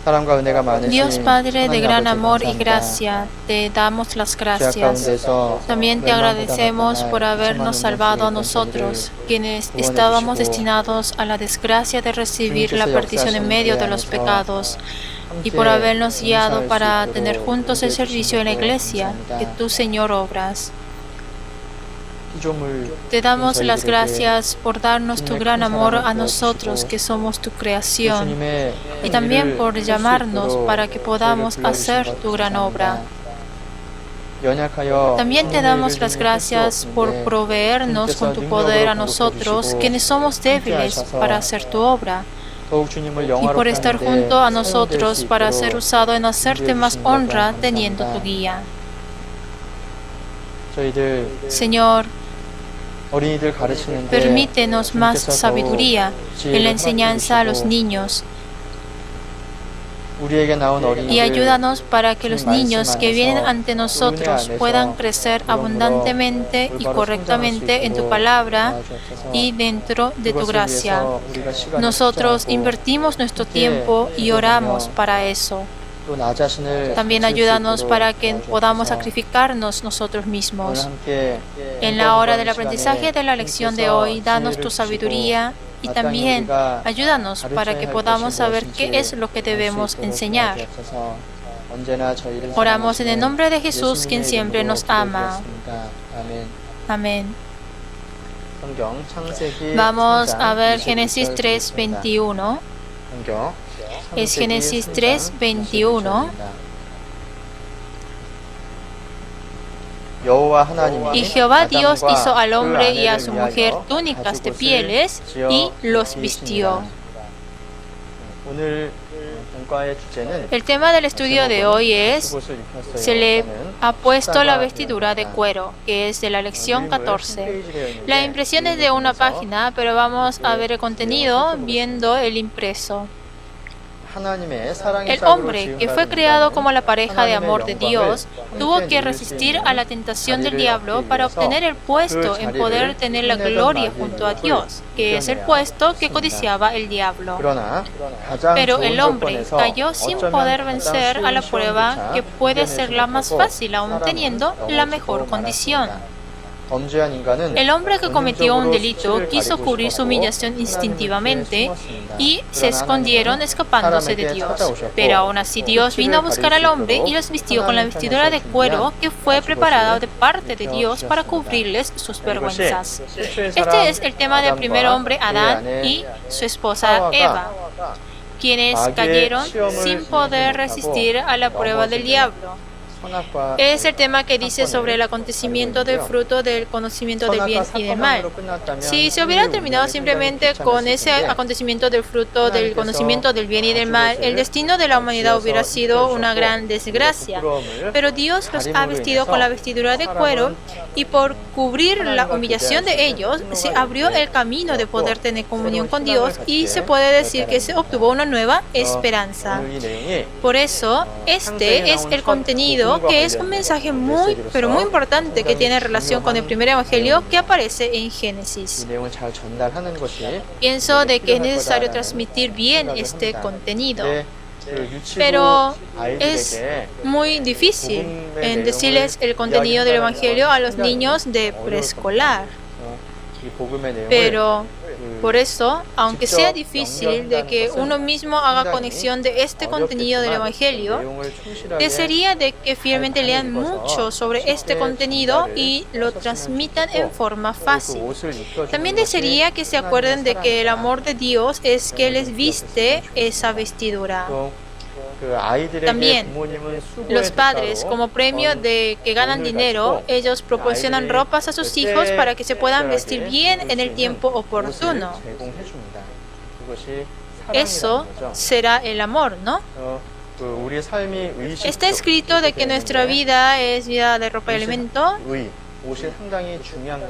사랑과 은혜가 Dios 많으신 Padre de gran 하나님 amor y 아버지 gracia, te damos las 죄악 gracias. 가운데서 También te agradecemos por habernos salvado a nosotros, quienes estábamos destinados a la desgracia de recibir la perdición en medio de los pecados, y por habernos guiado para tener juntos el servicio en la iglesia que tú, Señor, obras. Te damos las gracias por darnos tu gran amor a nosotros que somos tu creación, y también por llamarnos para que podamos hacer tu gran obra. También te damos las gracias por proveernos con tu poder a nosotros, quienes somos débiles, para hacer tu obra, y por estar junto a nosotros para ser usado en hacerte más honra teniendo tu guía. Señor, permítenos más sabiduría en la enseñanza a los niños, y ayúdanos para que los niños que vienen ante nosotros puedan crecer abundantemente y correctamente en tu palabra y dentro de tu gracia. Nosotros invertimos nuestro tiempo y oramos para eso. También ayúdanos para que podamos sacrificarnos nosotros mismos. En la hora del aprendizaje de la lección de hoy, danos tu sabiduría y también ayúdanos para que podamos saber qué es lo que debemos enseñar. Oramos en el nombre de Jesús, quien siempre nos ama. Amén. Vamos a ver Génesis 3:21. Es Génesis 3:21. Y Jehová Dios hizo al hombre y a su mujer túnicas de pieles y los vistió. El tema del estudio de hoy es: se le ha puesto la vestidura de cuero, que es de la lección 14. La impresión es de una página, pero vamos a ver el contenido viendo el impreso. El hombre, que fue creado como la pareja de amor de Dios, tuvo que resistir a la tentación del diablo para obtener el puesto en poder tener la gloria junto a Dios, que es el puesto que codiciaba el diablo. Pero el hombre cayó sin poder vencer a la prueba que puede ser la más fácil aún teniendo la mejor condición. El hombre que cometió un delito quiso cubrir su humillación instintivamente y se escondieron escapándose de Dios. Pero aún así Dios vino a buscar al hombre y los vistió con la vestidura de cuero que fue preparada de parte de Dios para cubrirles sus vergüenzas. Este es el tema del primer hombre, Adán, y su esposa Eva, quienes cayeron sin poder resistir a la prueba del diablo. Es el tema que dice sobre el acontecimiento del fruto del conocimiento del bien y del mal. Si se hubiera terminado simplemente con ese acontecimiento del fruto del conocimiento del bien y del mal, el destino de la humanidad hubiera sido una gran desgracia. Pero Dios los ha vestido con la vestidura de cuero, y por cubrir la humillación de ellos, se abrió el camino de poder tener comunión con Dios, y se puede decir que se obtuvo una nueva esperanza. Por eso, este es el contenido, que es un mensaje muy, pero muy importante que tiene relación con el primer evangelio que aparece en Génesis. Pienso de que es necesario transmitir bien este contenido, pero es muy difícil en decirles el contenido del evangelio a los niños de preescolar. Pero por eso, aunque sea difícil de que uno mismo haga conexión de este contenido del Evangelio, desearía de que fielmente lean mucho sobre este contenido y lo transmitan en forma fácil. También desearía que se acuerden de que el amor de Dios es que les viste esa vestidura. También, los padres, como premio de que ganan dinero, ellos proporcionan ropas a sus hijos para que se puedan vestir bien en el tiempo oportuno. Eso será el amor, ¿no? Está escrito de que nuestra vida es vida de ropa y alimento,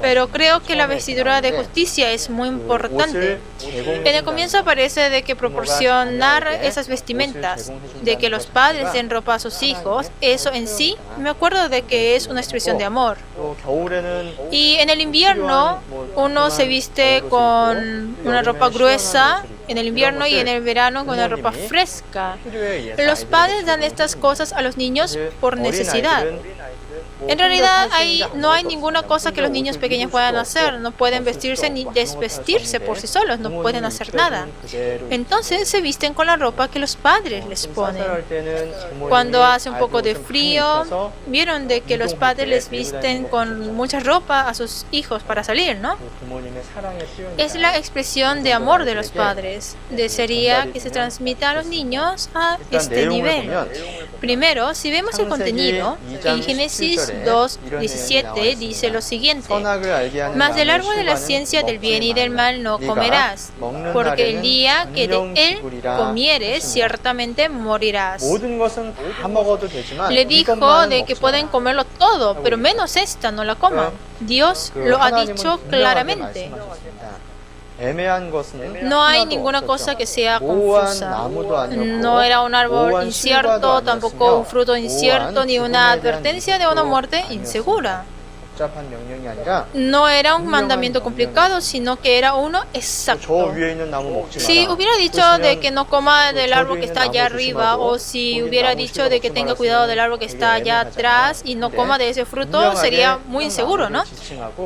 pero creo que la vestidura de justicia es muy importante. En el comienzo aparece de que proporcionar esas vestimentas, de que los padres den ropa a sus hijos, eso en sí, me acuerdo de que es una expresión de amor. Y en el invierno, uno se viste con una ropa gruesa en el invierno y en el verano con la ropa fresca. Los padres dan estas cosas a los niños por necesidad. En realidad no hay ninguna cosa que los niños pequeños puedan hacer. No pueden vestirse ni desvestirse por sí solos, no pueden hacer nada. Entonces se visten con la ropa que los padres les ponen. Cuando hace un poco de frío, vieron de que los padres les visten con mucha ropa a sus hijos para salir, ¿no? Es la expresión de amor de los padres. Desearía que se transmita a los niños a este nivel. Primero, si vemos el contenido, en Génesis 2:17 dice lo siguiente: mas del árbol de la ciencia del bien y del mal no comerás, porque el día que de él comieres ciertamente morirás. Le dijo de que pueden comerlo todo, pero menos esta, no la coman. Dios lo ha dicho claramente. No hay ninguna cosa que sea confusa. No era un árbol incierto, tampoco un fruto incierto, ni una advertencia de una muerte insegura. No era un mandamiento complicado, sino que era uno exacto. Si hubiera dicho de que no coma del árbol que está allá arriba, o si hubiera dicho de que tenga cuidado del árbol que está allá atrás y no coma de ese fruto, sería muy inseguro, ¿no?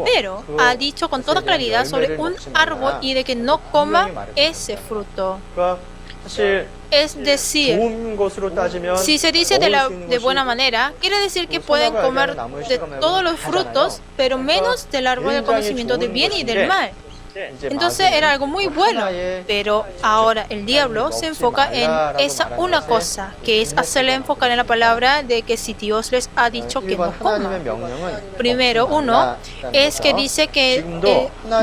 Pero ha dicho con toda claridad sobre un árbol y de que no coma ese fruto. Es decir, si se dice de buena manera, quiere decir que pueden comer de todos los frutos, pero menos del árbol del conocimiento del bien y del mal. Entonces era algo muy bueno, pero ahora el diablo se enfoca en esa una cosa, que es hacerle enfocar en la palabra de que si Dios les ha dicho que no coman. Primero, uno, es que dice que,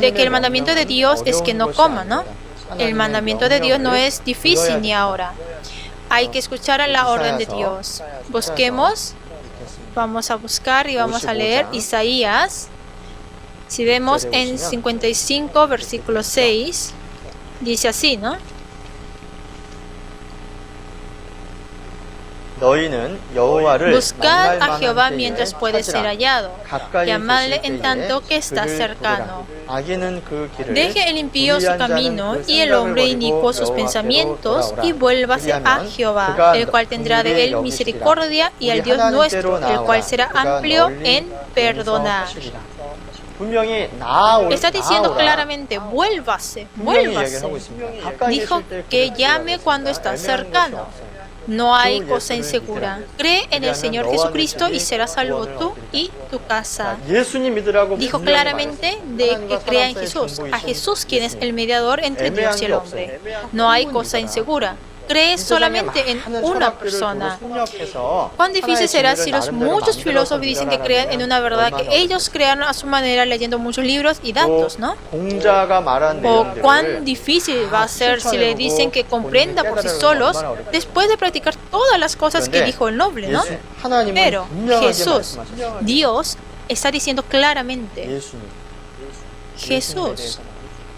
de que el mandamiento de Dios es que no coman, ¿no? El mandamiento de Dios no es difícil ni ahora. Hay que escuchar a la orden de Dios. Busquemos, vamos a buscar y vamos a leer Isaías. Si vemos en 55, versículo 6, dice así, ¿no? Buscad a Jehová mientras puede ser hallado, llamadle en tanto que está cercano. Deje el impío su camino y el hombre inicuo sus pensamientos, y vuélvase a Jehová, el cual tendrá de él misericordia, y al Dios nuestro, el cual será amplio en perdonar. Está diciendo claramente, vuélvase, vuélvase. Dijo que llame cuando está cercano. No hay cosa insegura. Cree en el Señor Jesucristo y serás salvo tú y tu casa. Dijo claramente de que crea en Jesús, a Jesús quien es el mediador entre Dios y el hombre. No hay cosa insegura. Crees solamente en una persona. ¿Cuán difícil será si los muchos filósofos dicen que creen en una verdad que ellos crearon a su manera leyendo muchos libros y datos, ¿no? O cuán difícil va a ser si le dicen que comprenda por sí solos después de practicar todas las cosas que dijo el noble, ¿no? Pero Jesús, Dios, está diciendo claramente Jesús,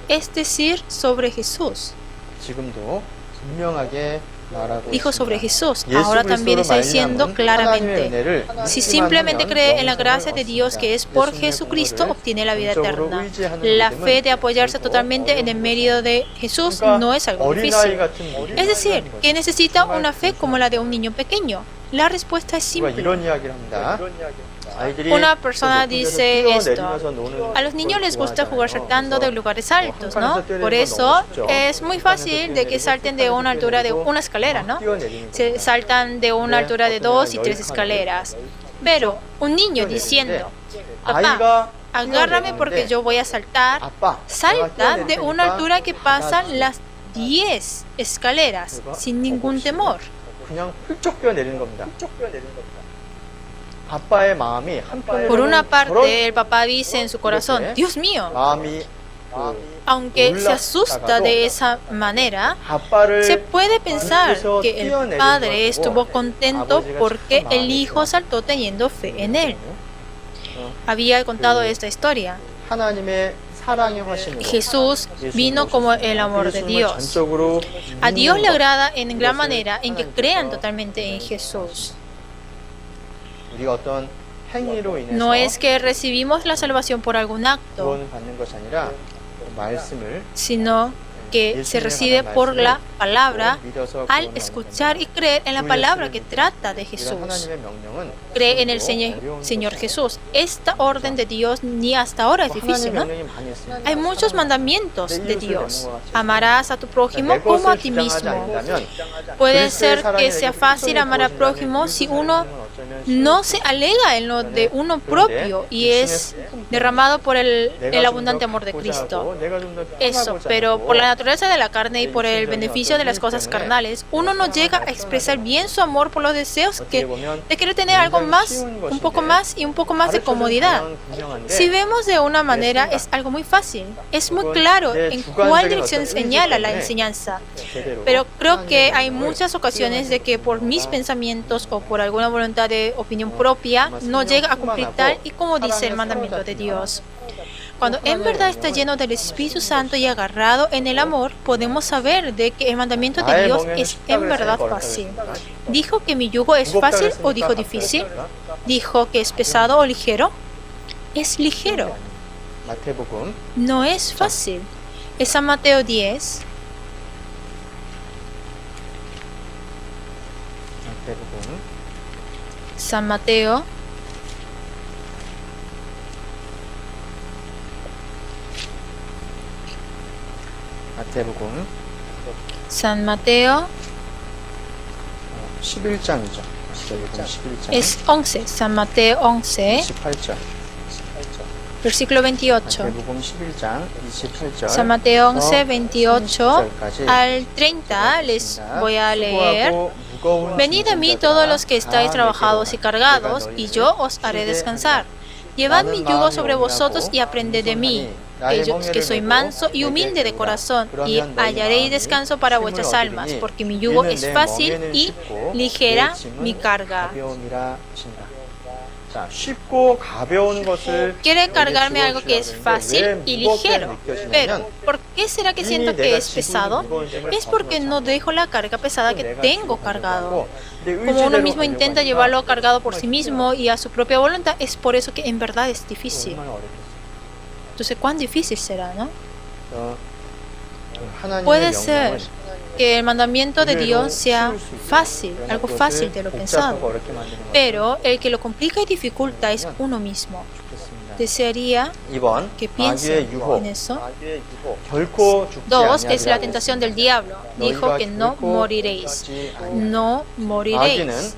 es decir, sobre Jesús. Dijo sobre Jesús, ahora también está diciendo claramente, si simplemente cree en la gracia de Dios que es por Jesucristo, obtiene la vida eterna. La fe de apoyarse totalmente en el mérito de Jesús no es algo difícil. Es decir, que necesita una fe como la de un niño pequeño. La respuesta es simple. Una persona dice esto: a los niños les gusta jugar saltando de lugares altos, ¿no? Por eso es muy fácil de que salten de una altura de una escalera, ¿no? Se saltan de una altura de 2 y 3 escaleras. Pero un niño diciendo: papá, agárrame porque yo voy a saltar, salta de una altura que pasan las 10 escaleras sin ningún temor. Por una parte, el papá dice en su corazón: Dios mío, aunque se asusta de esa manera, se puede pensar que el padre estuvo contento porque el hijo saltó teniendo fe en él. Había contado esta historia. Jesús vino como el amor de Dios. A Dios le agrada en gran manera en que crean totalmente en Jesús. No es que recibimos la salvación por algún acto, sino que se recibe por la palabra al escuchar y creer en la palabra que trata de Jesús. Cree en el Señor Jesús. Esta orden de Dios ni hasta ahora es difícil, ¿no? Hay muchos mandamientos de Dios. Amarás a tu prójimo como a ti mismo. Puede ser que sea fácil amar al prójimo si uno no se alega en lo de uno propio y es derramado por el abundante amor de Cristo. Eso, pero por la naturaleza de la carne y por el beneficio de las cosas carnales, uno no llega a expresar bien su amor por los deseos de querer tener algo más, un poco más y un poco más de comodidad. Si vemos de una manera, es algo muy fácil. Es muy claro en cuál dirección señala la enseñanza. Pero creo que hay muchas ocasiones de que por mis pensamientos o por alguna voluntad de opinión propia no llega a cumplir tal y como dice el mandamiento de Dios. Cuando en verdad está lleno del Espíritu Santo y agarrado en el amor, podemos saber de que el mandamiento de Dios es en verdad fácil. ¿Dijo que mi yugo es fácil o dijo difícil? ¿Dijo que es pesado o ligero? Es ligero. No es fácil. Es San Mateo 10. San Mateo San Mateo 11장이죠. es 11. San Mateo 11, 28절. versículo 28. 마태복음 11장 28절. San Mateo 11, 28 al 30 les voy a leer. Venid a mí todos los que estáis trabajados y cargados, y yo os haré descansar. Llevad mi yugo sobre vosotros y aprended de mí, que soy manso y humilde de corazón, y hallaréis descanso para vuestras almas, porque mi yugo es fácil y ligera mi carga. Quiere cargarme algo que es fácil y ligero. Pero, ¿por qué será que siento que es pesado? Es porque no dejo la carga pesada que tengo cargado. Como uno mismo intenta llevarlo cargado por sí mismo y a su propia voluntad, es por eso que en verdad es difícil. Entonces, ¿cuán difícil será, no? Puede ser que el mandamiento de Dios sea fácil, algo fácil de lo pensado, pero el que lo complica y dificulta es uno mismo. Desearía que piensen en eso. 2 es la tentación del diablo. Dijo que no moriréis. No moriréis.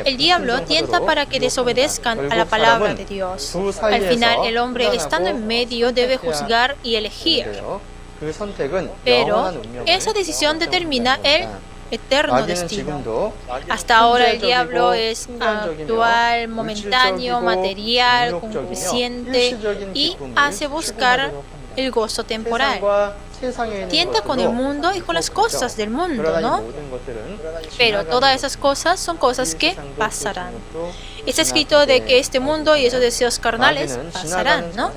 El diablo tienta para que desobedezcan a la palabra de Dios. Al final, el hombre, estando en medio, debe juzgar y elegir. Pero esa decisión determina el eterno destino. Hasta ahora el diablo es actual, momentáneo, material, concupisciente y hace buscar el gozo temporal. Tienta con el mundo y con las cosas del mundo, ¿no? Pero todas esas cosas son cosas que pasarán. Está escrito de que este mundo y esos deseos carnales pasarán, ¿no?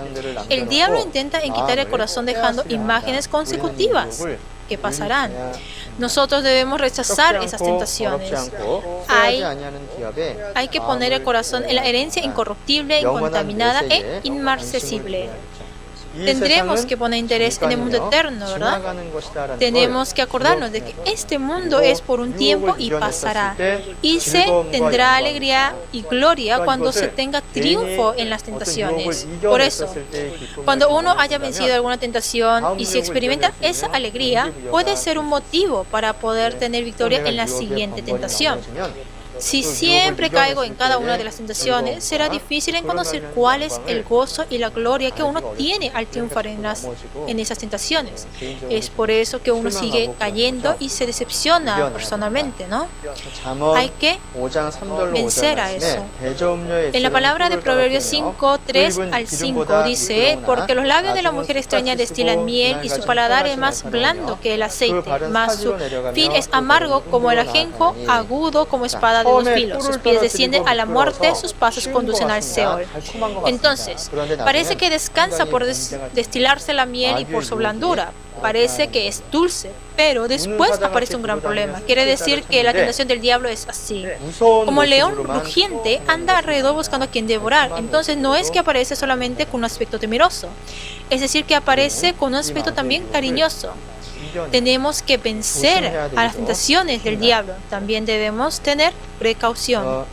El diablo intenta quitar el corazón dejando imágenes consecutivas que pasarán. Nosotros debemos rechazar esas tentaciones. Hay que poner el corazón en la herencia incorruptible, incontaminada e inmarcesible. Tendremos que poner interés en el mundo eterno, ¿verdad? Tenemos que acordarnos de que este mundo es por un tiempo y pasará. Y se tendrá alegría y gloria cuando se tenga triunfo en las tentaciones. Por eso, cuando uno haya vencido alguna tentación y si experimenta esa alegría, puede ser un motivo para poder tener victoria en la siguiente tentación. Si siempre caigo en cada una de las tentaciones, será difícil en conocer cuál es el gozo y la gloria que uno tiene al triunfar en esas tentaciones. Es por eso que uno sigue cayendo y se decepciona personalmente, ¿no? Hay que vencer a eso. En la palabra de Proverbios 5, 3 al 5 dice: porque los labios de la mujer extraña destilan miel y su paladar es más blando que el aceite, mas su fin es amargo como el ajenjo, agudo como espada de dos filos. Sus pies descienden a la muerte, sus pasos conducen al Seol. Entonces, parece que descansa por destilarse la miel y por su blandura. Parece que es dulce, pero después aparece un gran problema. Quiere decir que la tentación del diablo es así. Como león rugiente, anda alrededor buscando a quien devorar. Entonces no es que aparece solamente con un aspecto temeroso. Es decir, que aparece con un aspecto también cariñoso. Tenemos que vencer a las tentaciones del diablo. También debemos tener precaución.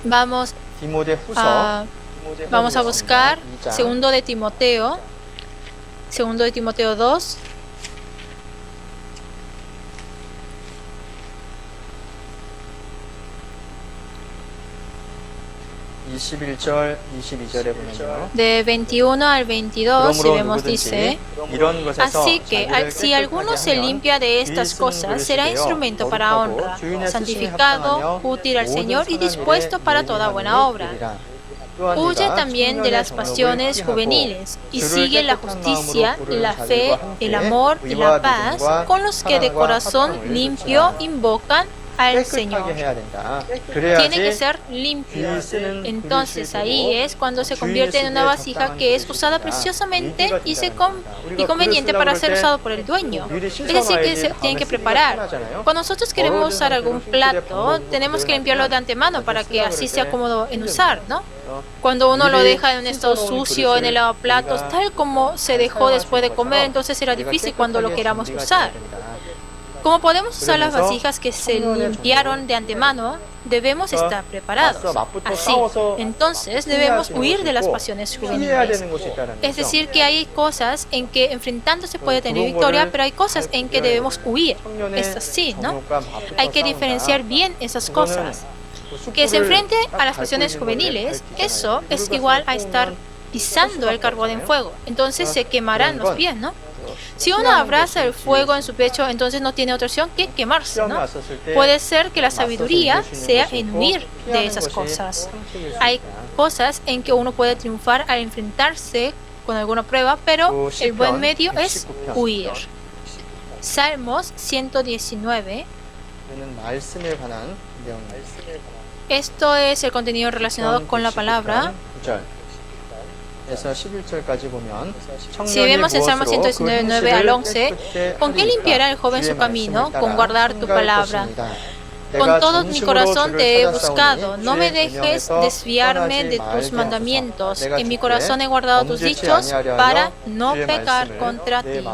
Vamos a buscar segundo de Timoteo 2. De 21 al 22, si vemos, dice: así que si alguno se limpia de estas cosas, será instrumento para honra, santificado, útil al Señor y dispuesto para toda buena obra. Huye también de las pasiones juveniles y sigue la justicia, la fe, el amor y la paz con los que de corazón limpio invocan al Señor. Tiene que ser limpio. Entonces ahí es cuando se convierte en una vasija que es usada preciosamente y conveniente para ser usado por el dueño. Es decir, que se tiene que preparar. Cuando nosotros queremos usar algún plato, tenemos que limpiarlo de antemano para que así sea cómodo en usar, ¿no? Cuando uno lo deja en un estado sucio en el lavaplatos, tal como se dejó después de comer, entonces será difícil cuando lo queramos usar. Como podemos usar las vasijas que se limpiaron de antemano, debemos estar preparados. Así, entonces debemos huir de las pasiones juveniles. Es decir, que hay cosas en que enfrentándose puede tener victoria, pero hay cosas en que debemos huir. Es así, ¿no? Hay que diferenciar bien esas cosas. Que se enfrente a las pasiones juveniles, eso es igual a estar pisando el carbón en fuego. Entonces se quemarán los pies, ¿no? Si uno abraza el fuego en su pecho, entonces no tiene otra opción que quemarse, ¿no? Puede ser que la sabiduría sea en huir de esas cosas. Hay cosas en que uno puede triunfar al enfrentarse con alguna prueba, pero el buen medio es huir. Salmos 119. Esto es el contenido relacionado con la palabra. Si vemos en Salmo 119, 9 al 11, ¿con qué limpiará el joven su camino? Con guardar tu palabra. Con todo mi corazón te he buscado. No me dejes desviarme de tus mandamientos. En mi corazón he guardado tus dichos para no pecar contra ti.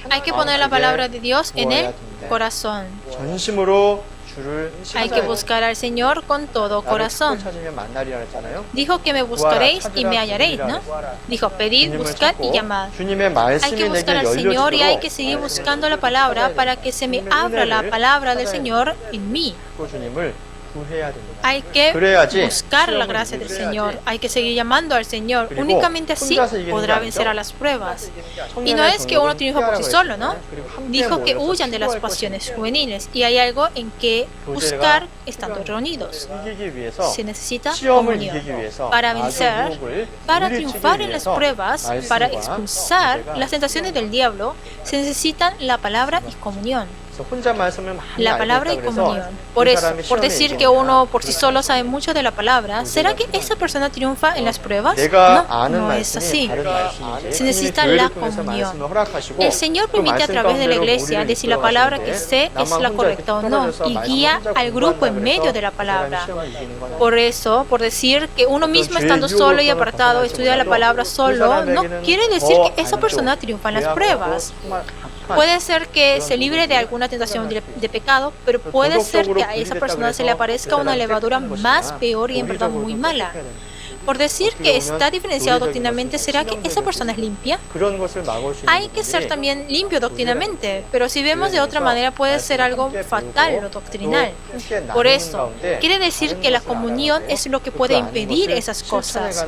Hay que poner la palabra de Dios en el corazón. Hay que buscar al Señor con todo corazón. Dijo que me buscaréis y me hallaréis, ¿no? Dijo, pedid, buscad y llamad. Hay que buscar al Señor y hay que seguir buscando la palabra para que se me abra la palabra del Señor en mí. Hay que buscar la gracia del Señor. Hay que seguir llamando al Señor. Únicamente así podrá vencer a las pruebas. Y no es que uno triunfa por sí solo, ¿no? Dijo que huyan de las pasiones juveniles. Y hay algo en que buscar estando reunidos. Se necesita comunión. Para vencer, para triunfar en las pruebas, para expulsar las tentaciones del diablo, se necesitan la palabra y comunión. La palabra y comunión. Por eso, por decir que uno por sí solo sabe mucho de la palabra, ¿será que esa persona triunfa en las pruebas? No, no es así. Se necesita la comunión. El Señor permite a través de la iglesia de si la palabra que sé es la correcta o no, y guía al grupo en medio de la palabra. Por eso, por decir que uno mismo estando solo y apartado estudia la palabra solo, no quiere decir que esa persona triunfa en las pruebas. Puede ser que se libre de alguna tentación de pecado, pero puede ser que a esa persona se le aparezca una levadura más peor y en verdad muy mala. Por decir que está diferenciado doctrinalmente, ¿será que esa persona es limpia? Hay que ser también limpio doctrinalmente, pero si vemos de otra manera puede ser algo fatal o doctrinal. Por eso, quiere decir que la comunión es lo que puede impedir esas cosas.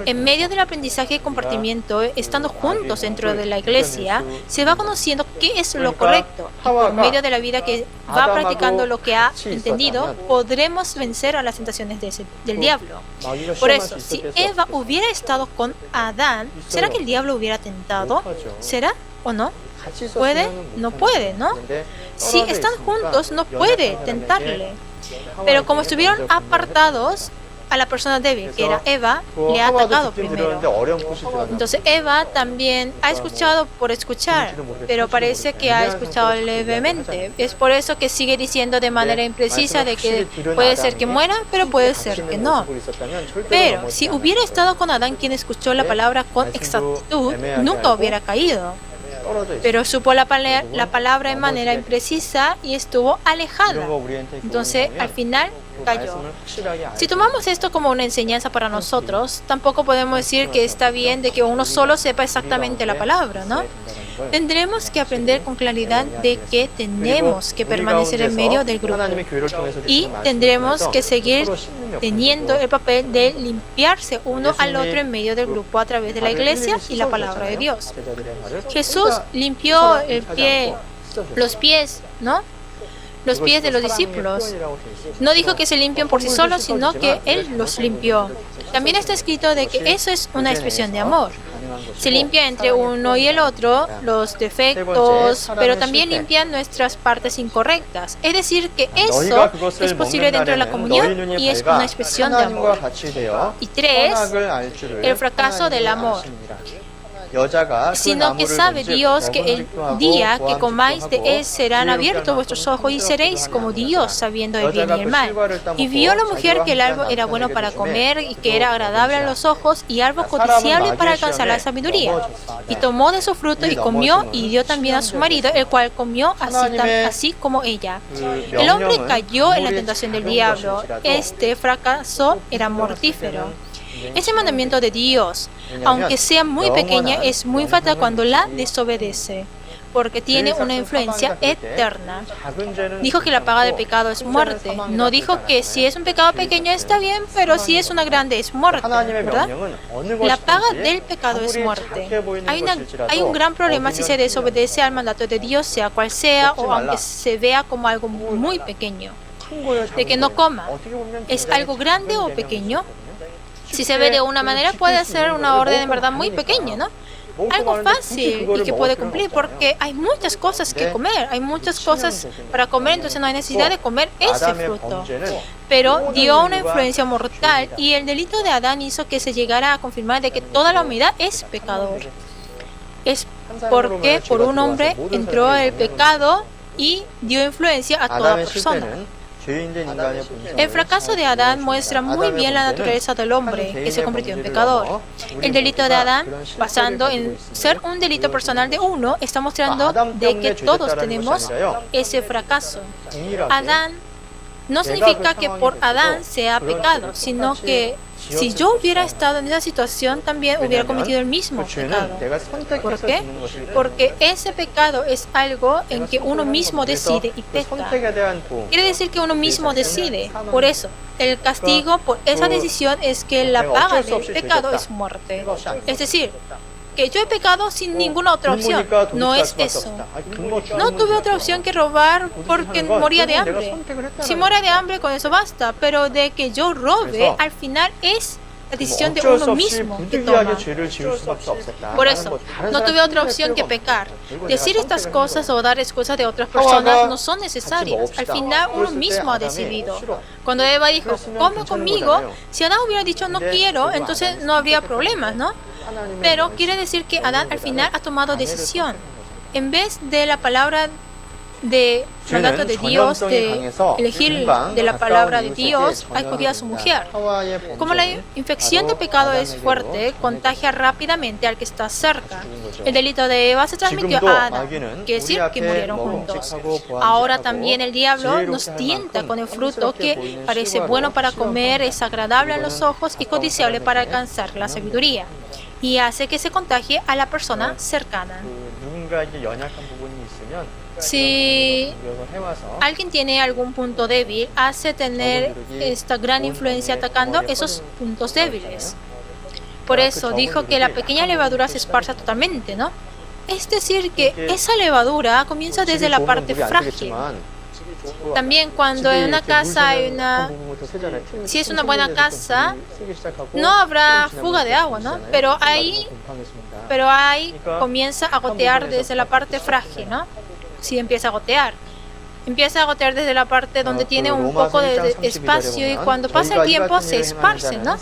En medio del aprendizaje y compartimiento, estando juntos dentro de la iglesia, se va conociendo qué es lo correcto. Y por medio de la vida que va practicando lo que ha entendido, podremos vencer a las tentaciones del diablo. Por eso, si Eva hubiera estado con Adán, ¿será que el diablo hubiera tentado? ¿Será o no? ¿Puede? No puede, ¿no? Si están juntos, no puede tentarle. Pero como estuvieron apartados, a la persona débil, que era Eva, le ha atacado primero. Entonces Eva también ha escuchado por escuchar, pero parece que ha escuchado levemente. Es por eso que sigue diciendo de manera imprecisa de que puede ser que muera, pero puede ser que no. Pero si hubiera estado con Adán quien escuchó la palabra con exactitud, nunca hubiera caído. Pero supo la palabra de manera imprecisa y estuvo alejada. Entonces, al final, cayó. Si tomamos esto como una enseñanza para nosotros, tampoco podemos decir que está bien de que uno solo sepa exactamente la palabra, ¿no? Tendremos que aprender con claridad de que tenemos que permanecer en medio del grupo y tendremos que seguir teniendo el papel de limpiarse uno al otro en medio del grupo a través de la iglesia y la palabra de Dios. Jesús limpió los pies, ¿no? Los pies de los discípulos. No dijo que se limpien por sí solos, sino que Él los limpió. También está escrito de que eso es una expresión de amor. Se limpia entre uno y el otro los defectos, pero también limpian nuestras partes incorrectas. Es decir, que eso es posible dentro de la comunión y es una expresión de amor. Y 3, el fracaso del amor. Sino que sabe Dios que el día que comáis de él serán abiertos vuestros ojos y seréis como Dios, sabiendo el bien y el mal. Y vio la mujer que el árbol era bueno para comer y que era agradable a los ojos y árbol codiciable para alcanzar la sabiduría. Y tomó de su fruto y comió y dio también a su marido, el cual comió así como ella. El hombre cayó en la tentación del diablo. Este fracaso era mortífero. Ese mandamiento de Dios, aunque sea muy pequeña, es muy fatal cuando la desobedece, porque tiene una influencia eterna. Dijo que la paga del pecado es muerte. No dijo que si es un pecado pequeño está bien, pero si es una grande es muerte, ¿verdad? La paga del pecado es muerte. Hay un gran problema si se desobedece al mandato de Dios, sea cual sea, o aunque se vea como algo muy pequeño. De que no coma. ¿Es algo grande o pequeño? Si se ve de una manera, puede ser una orden en verdad muy pequeña, ¿no? Algo fácil y que puede cumplir, porque hay muchas cosas que comer, hay muchas cosas para comer, entonces no hay necesidad de comer ese fruto. Pero dio una influencia mortal y el delito de Adán hizo que se llegara a confirmar de que toda la humanidad es pecador. Es porque por un hombre entró el pecado y dio influencia a toda persona. El fracaso de Adán muestra muy bien la naturaleza del hombre, que se convirtió en pecador. El delito de Adán, basando en ser un delito personal de uno, está mostrando de que todos tenemos ese fracaso. Adán no significa que por Adán sea pecado, sino que si yo hubiera estado en esa situación, también hubiera cometido el mismo pecado. ¿Por qué? Porque ese pecado es algo en que uno mismo decide y peca. Quiere decir que uno mismo decide. Por eso, el castigo por esa decisión es que la paga del pecado es muerte. Es decir, que yo he pecado sin ninguna otra opción. No es eso. No tuve otra opción que robar porque moría de hambre. Si muere de hambre, con eso basta. Pero de que yo robe, al final es la decisión de uno mismo que toma. Por eso, no tuve otra opción que pecar. Decir estas cosas o dar excusas de otras personas no son necesarias. Al final, uno mismo ha decidido. Cuando Eva dijo, come conmigo, si Adán hubiera dicho, no quiero, entonces no habría problemas, ¿no? Pero quiere decir que Adán al final ha tomado decisión. En vez de la palabra de mandato de Dios, de elegir de la palabra de Dios, ha escogido a su mujer. Como la infección de pecado es fuerte, contagia rápidamente al que está cerca. El delito de Eva se transmitió a Adán, quiere decir que murieron juntos. Ahora también el diablo nos tienta con el fruto que parece bueno para comer, es agradable a los ojos y codiciable para alcanzar la sabiduría, y hace que se contagie a la persona cercana. Si alguien tiene algún punto débil, hace tener esta gran influencia atacando esos puntos débiles. Por eso dijo que la pequeña levadura se esparza totalmente, ¿no? Es decir, que esa levadura comienza desde la parte frágil. También cuando en una casa hay si es una buena casa, no habrá fuga de agua, ¿no? Pero ahí comienza a gotear desde la parte frágil, ¿no? Si empieza a gotear. Empieza a gotear desde la parte donde tiene un poco de espacio y cuando pasa el tiempo se esparce, ¿no?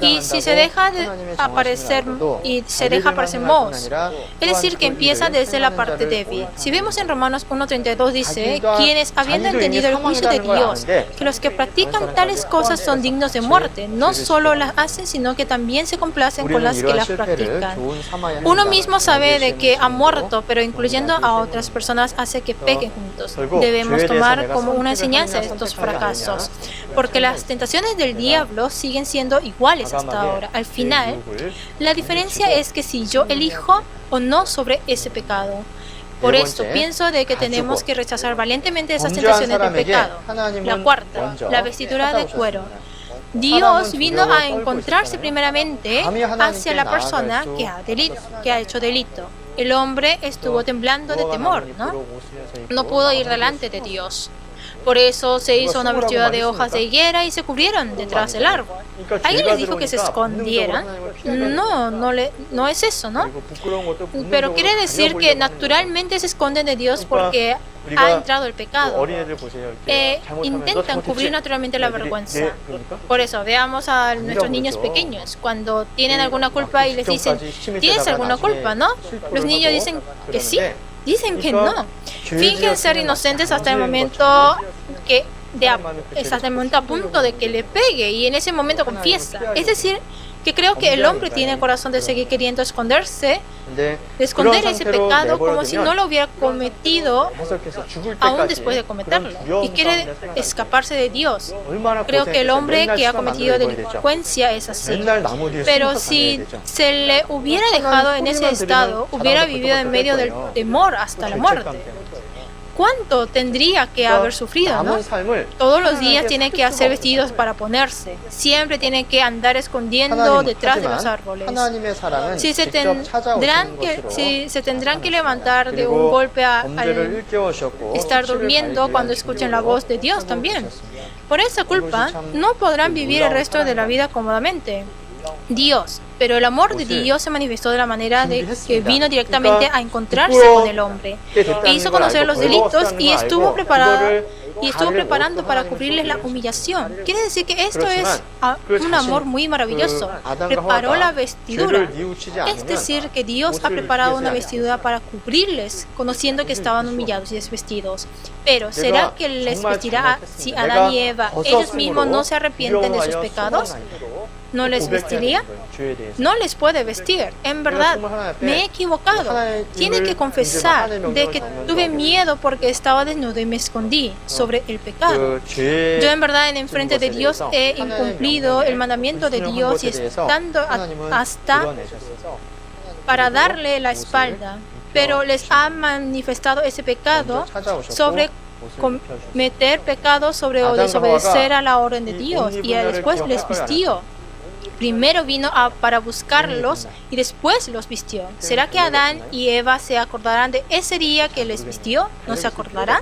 Y si se deja aparecer mohos, es decir, que empieza desde la parte débil. Si vemos en Romanos 1:32 dice, quienes habiendo entendido el juicio de Dios, que los que practican tales cosas son dignos de muerte, no solo las hacen, sino que también se complacen con las que las practican. Uno mismo sabe de que ha muerto, pero incluyendo a otras personas hace que pequen juntos. Debemos tomar como una enseñanza estos fracasos, porque las tentaciones del diablo siguen siendo iguales hasta ahora. Al final, la diferencia es que si yo elijo o no sobre ese pecado. Por eso pienso de que tenemos que rechazar valientemente esas tentaciones del pecado. La cuarta, la vestidura de cuero. Dios vino a encontrarse primeramente hacia la persona que ha hecho delito. El hombre estuvo temblando de temor, ¿no? No pudo ir delante de Dios. Por eso se hizo una vestidura de hojas de higuera y se cubrieron detrás del árbol. ¿Alguien les dijo que se escondieran? No es eso, ¿no? Pero quiere decir que naturalmente se esconden de Dios porque ha entrado el pecado. Intentan cubrir naturalmente la vergüenza. Por eso, veamos a nuestros niños pequeños. Cuando tienen alguna culpa y les dicen, ¿tienes alguna culpa, no? Los niños dicen que sí. Dicen que no. Fingen ser inocentes hasta el momento hasta el momento a punto de que le pegue y en ese momento confiesa. Es decir, que creo que el hombre tiene el corazón de seguir queriendo esconder ese pecado como si no lo hubiera cometido aún después de cometerlo y quiere escaparse de Dios. Creo que el hombre que ha cometido delincuencia es así. Pero si se le hubiera dejado en ese estado, hubiera vivido en medio del temor hasta la muerte. ¿Cuánto tendría que haber sufrido, no? Todos los días tiene que hacer vestidos para ponerse. Siempre tiene que andar escondiendo detrás de los árboles. Si se tendrán que levantar de un golpe al estar durmiendo cuando escuchen la voz de Dios también. Por esa culpa, no podrán vivir el resto de la vida cómodamente. Pero el amor de Dios se manifestó de la manera de que vino directamente a encontrarse con el hombre e hizo conocer los delitos y estuvo preparando para cubrirles la humillación. Quiere decir que esto es un amor muy maravilloso. Preparó la vestidura. Es decir, que Dios ha preparado una vestidura para cubrirles, conociendo que estaban humillados y desvestidos. Pero ¿será que les vestirá si Adán y Eva ellos mismos no se arrepienten de sus pecados? ¿No les vestiría? No les puede vestir. En verdad, me he equivocado. Tiene que confesar de que tuve miedo porque estaba desnudo y me escondí sobre el pecado. Yo en verdad en frente de Dios he incumplido el mandamiento de Dios y estando hasta para darle la espalda. Pero les ha manifestado ese pecado sobre cometer pecado sobre o desobedecer a la orden de Dios y después les vistió. Primero vino para buscarlos y después los vistió. ¿Será que Adán y Eva se acordarán de ese día que les vistió? ¿No se acordarán?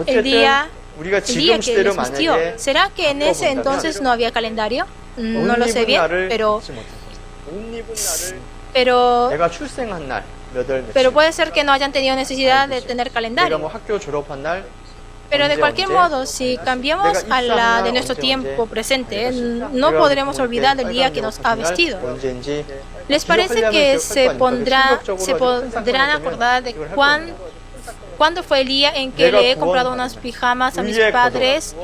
El día que les vistió. ¿Será que en ese entonces no había calendario? No lo sé bien, pero puede ser que no hayan tenido necesidad de tener calendario. Pero de cualquier modo, si cambiamos a la de nuestro tiempo presente, no podremos olvidar del día que nos ha vestido. ¿Les parece que se podrán acordar de cuándo fue el día en que le he comprado unas pijamas a mis padres?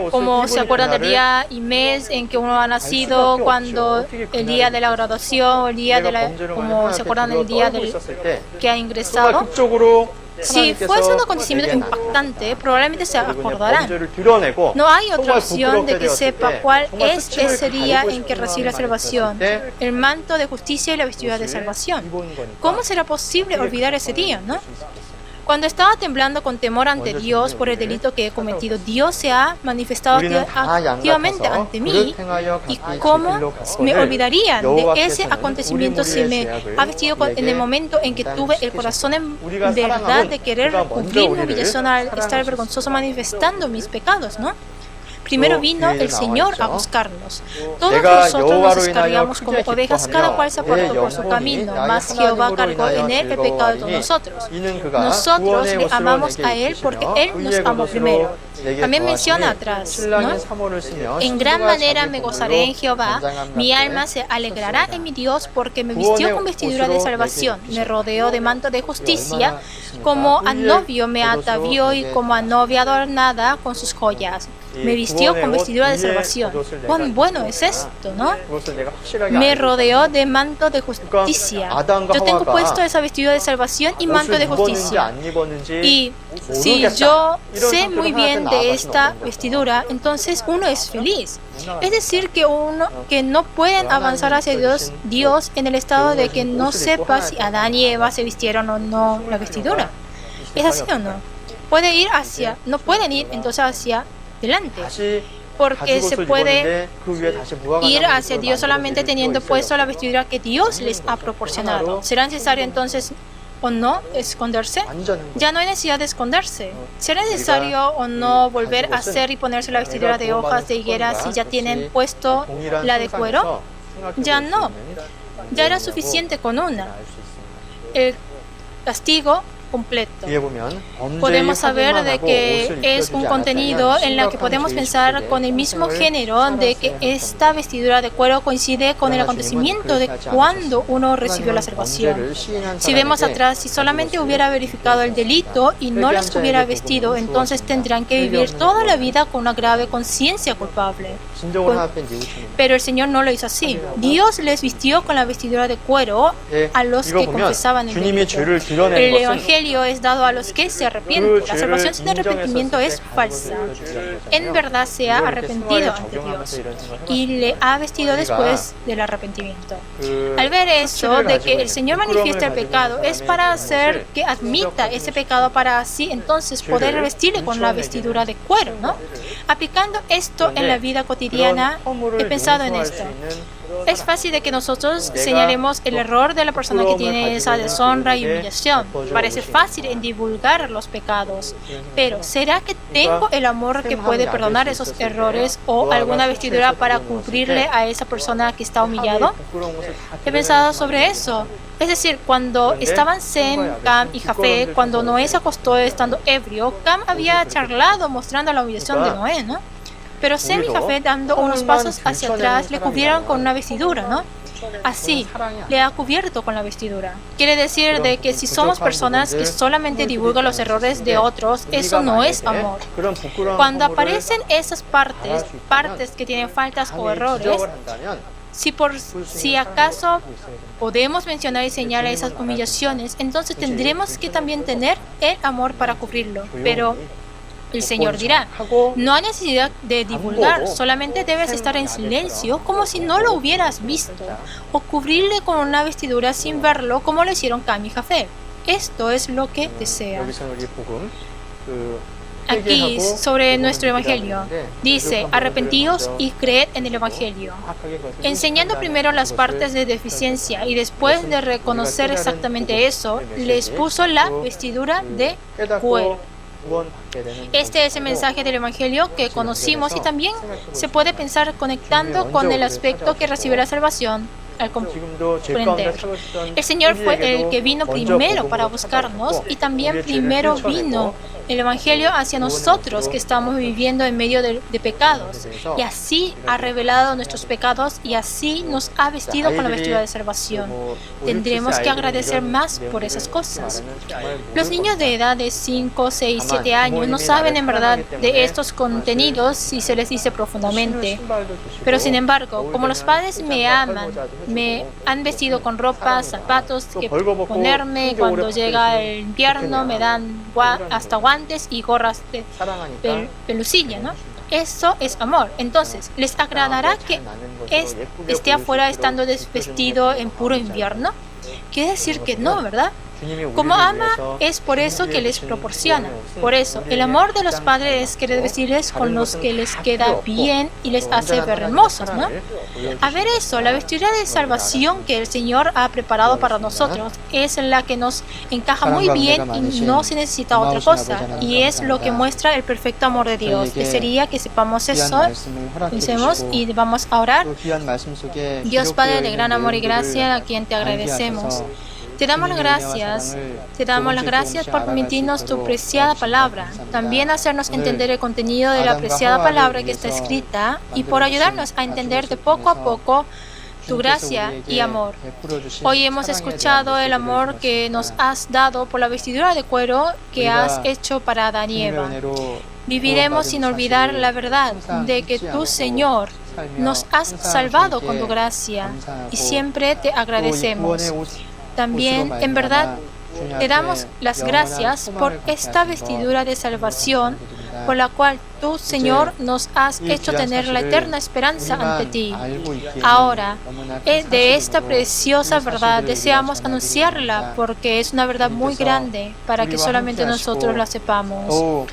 Como se acuerdan del día y mes en que uno ha nacido, cuando el día de la graduación, como se acuerdan del día que ha ingresado. Si fuese un acontecimiento impactante, probablemente se acordarán. No hay otra opción de que sepa cuál es ese día en que recibe la salvación, el manto de justicia y la vestidura de salvación. ¿Cómo será posible olvidar ese día, no? Cuando estaba temblando con temor ante Dios por el delito que he cometido, Dios se ha manifestado activamente ante mí. ¿Y cómo me olvidaría de ese acontecimiento si me ha vestido en el momento en que tuve el corazón en verdad de querer cubrir mi humillación al estar vergonzoso manifestando mis pecados, ¿no? Primero vino el Señor a buscarnos. Todos nosotros nos descarriamos como ovejas, cada cual se apartó por su camino, mas Jehová cargó en él el pecado de todos nosotros. Nosotros le amamos a Él porque Él nos amó primero. También menciona atrás, ¿no? En gran manera me gozaré en Jehová, mi alma se alegrará en mi Dios porque me vistió con vestidura de salvación, me rodeó de manto de justicia, como a novio me atavió y como a novia adornada con sus joyas. Me vistió con vestidura de salvación. ¡Cuán bueno es esto!, ¿no? Me rodeó de manto de justicia. Yo tengo puesto esa vestidura de salvación y manto de justicia. Y si yo sé muy bien de esta vestidura, entonces uno es feliz. Es decir, que no pueden avanzar hacia Dios en el estado de que no sepa si Adán y Eva se vistieron o no la vestidura. ¿Es así o no? No pueden ir entonces hacia delante, porque se puede ir hacia Dios solamente teniendo puesto la vestidura que Dios les ha proporcionado. ¿Será necesario entonces o no esconderse? Ya no hay necesidad de esconderse. ¿Será necesario o no volver a hacer y ponerse la vestidura de hojas de higuera si ya tienen puesto la de cuero? Ya no. Ya era suficiente con una. El castigo completo. Podemos saber de que es un contenido en la que podemos pensar con el mismo género de que esta vestidura de cuero coincide con el acontecimiento de cuando uno recibió la salvación. Si vemos atrás, si solamente hubiera verificado el delito y no les hubiera vestido, entonces tendrán que vivir toda la vida con una grave conciencia culpable. Pero el Señor no lo hizo así. Dios les vistió con la vestidura de cuero a los que confesaban el delito. El Evangelio es dado a los que se arrepienten. La salvación sin arrepentimiento es falsa. En verdad se ha arrepentido ante Dios y le ha vestido después del arrepentimiento. Al ver eso, de que el Señor manifiesta el pecado, es para hacer que admita ese pecado para así entonces poder vestirle con la vestidura de cuero, ¿no? Aplicando esto en la vida cotidiana, he pensado en esto. Es fácil de que nosotros señalemos el error de la persona que tiene esa deshonra y humillación. Parece fácil en divulgar los pecados. Pero, ¿será que tengo el amor que puede perdonar esos errores o alguna vestidura para cubrirle a esa persona que está humillado? He pensado sobre eso. Es decir, cuando estaban Sem, Cam y Jafé, cuando Noé se acostó estando ebrio, Cam había charlado mostrando la humillación de Noé, ¿no? Pero Sem y Jafé, dando unos pasos hacia atrás, le cubrieron con una vestidura, ¿no? Así, le ha cubierto con la vestidura. Quiere decir de que si somos personas que solamente divulgan los errores de otros, eso no es amor. Cuando aparecen esas partes que tienen faltas o errores, si acaso podemos mencionar y señalar esas humillaciones, entonces tendremos que también tener el amor para cubrirlo. Pero el Señor dirá, no hay necesidad de divulgar, solamente debes estar en silencio como si no lo hubieras visto, o cubrirle con una vestidura sin verlo como lo hicieron Cam y Jafé. Esto es lo que desea. Aquí, sobre nuestro Evangelio, dice, arrepentíos y creed en el Evangelio. Enseñando primero las partes de deficiencia y después de reconocer exactamente eso, les puso la vestidura de cuero. Este es el mensaje del Evangelio que conocimos y también se puede pensar conectando con el aspecto que recibe la salvación al comprender. El Señor fue el que vino primero para buscarnos y también primero vino el Evangelio hacia nosotros que estamos viviendo en medio de pecados, y así ha revelado nuestros pecados y así nos ha vestido con la vestidura de salvación. Tendremos que agradecer más por esas cosas. Los niños de edad de 5, 6, 7 años no saben en verdad de estos contenidos si se les dice profundamente. Pero sin embargo, como los padres me aman, me han vestido con ropa, zapatos que ponerme, cuando llega el invierno me dan hasta guantes y gorras de pelusilla, ¿no? Eso es amor. Entonces, ¿les agradará que esté afuera estando desvestido en puro invierno? quiere decir que no, ¿verdad? Como ama, es por eso que les proporciona. Por eso, el amor de los padres es querer vestirles con los que les queda bien y les hace ver hermosos, ¿no? A ver eso, la vestidura de salvación que el Señor ha preparado para nosotros es la que nos encaja muy bien y no se necesita otra cosa. Y es lo que muestra el perfecto amor de Dios. Desearía que sepamos eso, pensemos y vamos a orar. Dios Padre de gran amor y gracia, a quien te agradecemos. Te damos las gracias por permitirnos tu preciada palabra, también hacernos entender el contenido de la preciada palabra que está escrita y por ayudarnos a entender de poco a poco tu gracia y amor. Hoy hemos escuchado el amor que nos has dado por la vestidura de cuero que has hecho para Adán y Eva. Viviremos sin olvidar la verdad de que tú, Señor, nos has salvado con tu gracia y siempre te agradecemos. También, en verdad, te damos las gracias por esta vestidura de salvación por la cual tú, Señor, nos has hecho tener la eterna esperanza ante ti. Ahora, de esta preciosa verdad deseamos anunciarla porque es una verdad muy grande para que solamente nosotros la sepamos.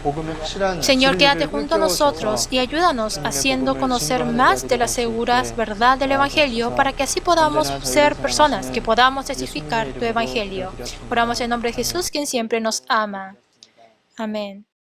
Señor, quédate junto a nosotros y ayúdanos haciendo conocer más de la segura verdad del Evangelio para que así podamos ser personas que podamos testificar tu Evangelio. Oramos en nombre de Jesús, quien siempre nos ama. Amén.